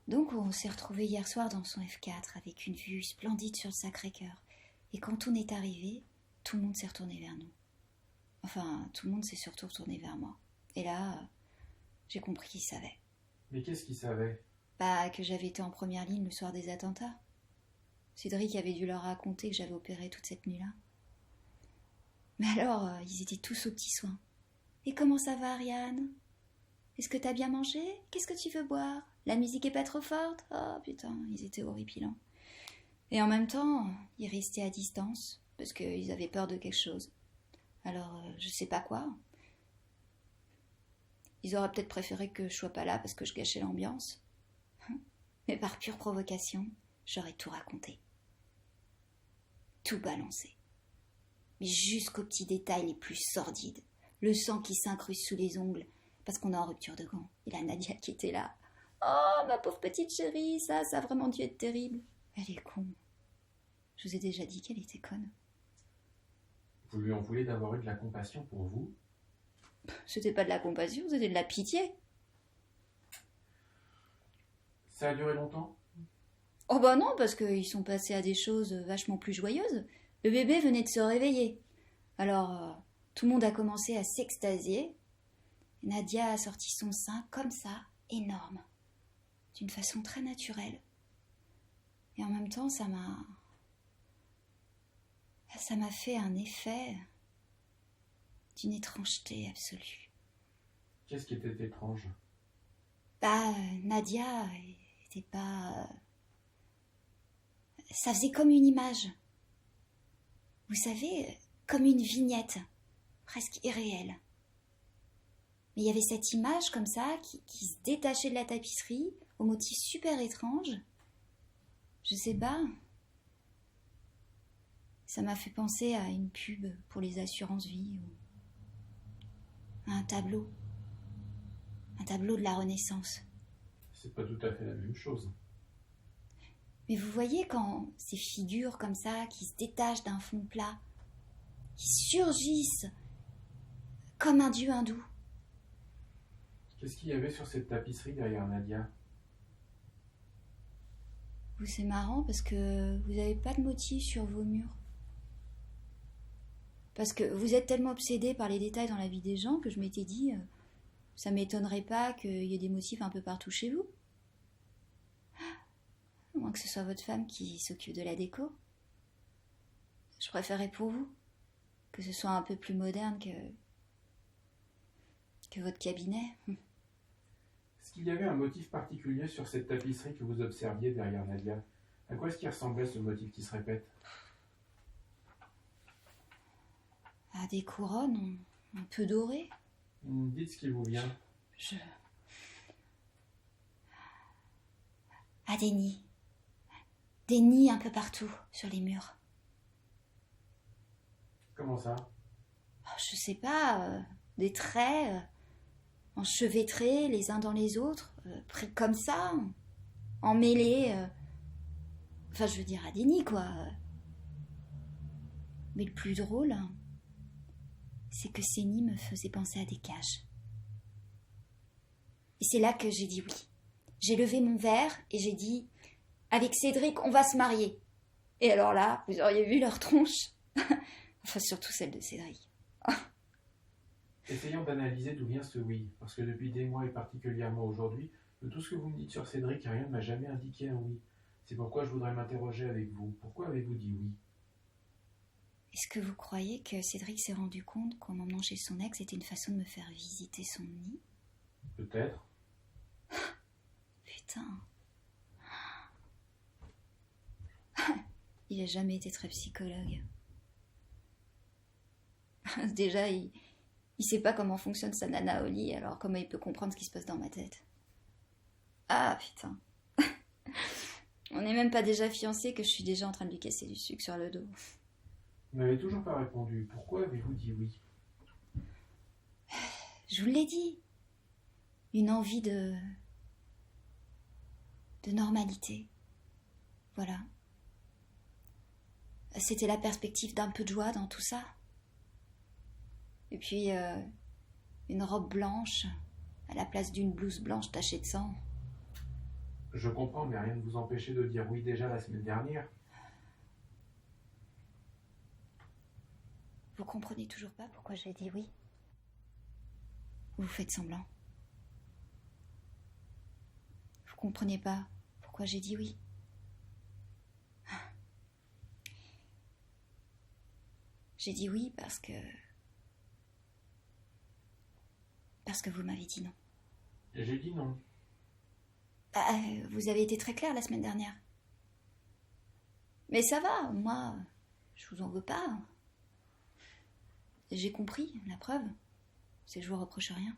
Donc on s'est retrouvés hier soir dans son F4 avec une vue splendide sur le Sacré-Cœur. Et quand on est arrivé, tout le monde s'est retourné vers nous. Enfin, tout le monde s'est surtout retourné vers moi. Et là, j'ai compris qu'il savait. Mais qu'est-ce qu'il savait? Bah, que j'avais été en première ligne le soir des attentats. Cédric avait dû leur raconter que j'avais opéré toute cette nuit-là. Mais alors, ils étaient tous aux petits soins. Et comment ça va, Ariane? Est-ce que t'as bien mangé? Qu'est-ce que tu veux boire? La musique est pas trop forte? Oh putain, ils étaient horripilants. Et en même temps, ils restaient à distance, parce qu'ils avaient peur de quelque chose. Alors, je sais pas quoi. Ils auraient peut-être préféré que je sois pas là parce que je gâchais l'ambiance. Mais par pure provocation, j'aurais tout raconté. Tout balancé. Mais jusqu'aux petits détails les plus sordides. Le sang qui s'incruste sous les ongles, parce qu'on est en rupture de gants. Et la Nadia qui était là. Oh, ma pauvre petite chérie, ça a vraiment dû être terrible. Elle est con. Je vous ai déjà dit qu'elle était conne. Vous lui en voulez d'avoir eu de la compassion pour vous? C'était pas de la compassion, c'était de la pitié. Ça a duré longtemps? Oh bah non, parce qu'ils sont passés à des choses vachement plus joyeuses. Le bébé venait de se réveiller. Alors, tout le monde a commencé à s'extasier. Nadia a sorti son sein comme ça, énorme, d'une façon très naturelle. Et en même temps, ça m'a fait un effet d'une étrangeté absolue. Qu'est-ce qui était étrange? Bah, Nadia était pas... Ça faisait comme une image. Vous savez, comme une vignette, presque irréelle. Mais il y avait cette image comme ça qui se détachait de la tapisserie, au motif super étrange. Je sais pas. Ça m'a fait penser à une pub pour les assurances-vie ou à un tableau. Un tableau de la Renaissance. C'est pas tout à fait la même chose. Mais vous voyez quand ces figures comme ça, qui se détachent d'un fond plat, qui surgissent comme un dieu hindou. Qu'est-ce qu'il y avait sur cette tapisserie derrière Nadia? Vous, c'est marrant parce que vous n'avez pas de motif sur vos murs. Parce que vous êtes tellement obsédés par les détails dans la vie des gens que je m'étais dit, ça m'étonnerait pas qu'il y ait des motifs un peu partout chez vous. À moins que ce soit votre femme qui s'occupe de la déco. Je préférerais pour vous que ce soit un peu plus moderne que votre cabinet. Est-ce qu'il y avait un motif particulier sur cette tapisserie que vous observiez derrière Nadia? À quoi est-ce qu'il ressemblait ce motif qui se répète? À des couronnes un peu dorées. Dites ce qui vous vient. À des nids. Des nids un peu partout sur les murs. Comment ça? Je sais pas, des traits enchevêtrés les uns dans les autres, pris comme ça, emmêlés. Enfin, je veux dire, à des nids, quoi. Mais le plus drôle, c'est que ces nids me faisaient penser à des cages. Et c'est là que j'ai dit oui. J'ai levé mon verre et j'ai dit « Avec Cédric, on va se marier !» Et alors là, vous auriez vu leur tronche. Enfin, surtout celle de Cédric. Essayons d'analyser d'où vient ce oui, parce que depuis des mois et particulièrement aujourd'hui, de tout ce que vous me dites sur Cédric, rien ne m'a jamais indiqué un oui. C'est pourquoi je voudrais m'interroger avec vous. Pourquoi avez-vous dit oui? Est-ce que vous croyez que Cédric s'est rendu compte qu'en m'emmenant chez son ex, c'était une façon de me faire visiter son nid? Peut-être. Putain. Il a jamais été très psychologue. Déjà, il sait pas comment fonctionne sa nana au lit, alors comment il peut comprendre ce qui se passe dans ma tête? Ah, putain. On n'est même pas déjà fiancés que je suis déjà en train de lui casser du sucre sur le dos. Vous n'avez toujours pas répondu. Pourquoi avez-vous dit oui? Je vous l'ai dit. Une envie de normalité. Voilà. C'était la perspective d'un peu de joie dans tout ça. Et puis, une robe blanche à la place d'une blouse blanche tachée de sang. Je comprends, mais rien ne vous empêchait de dire oui déjà la semaine dernière. Vous comprenez toujours pas pourquoi j'ai dit oui? Vous faites semblant. Vous comprenez pas pourquoi j'ai dit oui? J'ai dit oui parce que vous m'avez dit non. Et j'ai dit non. Vous avez été très clair la semaine dernière. Mais ça va, moi, je vous en veux pas. J'ai compris, la preuve. C'est que je vous reproche rien.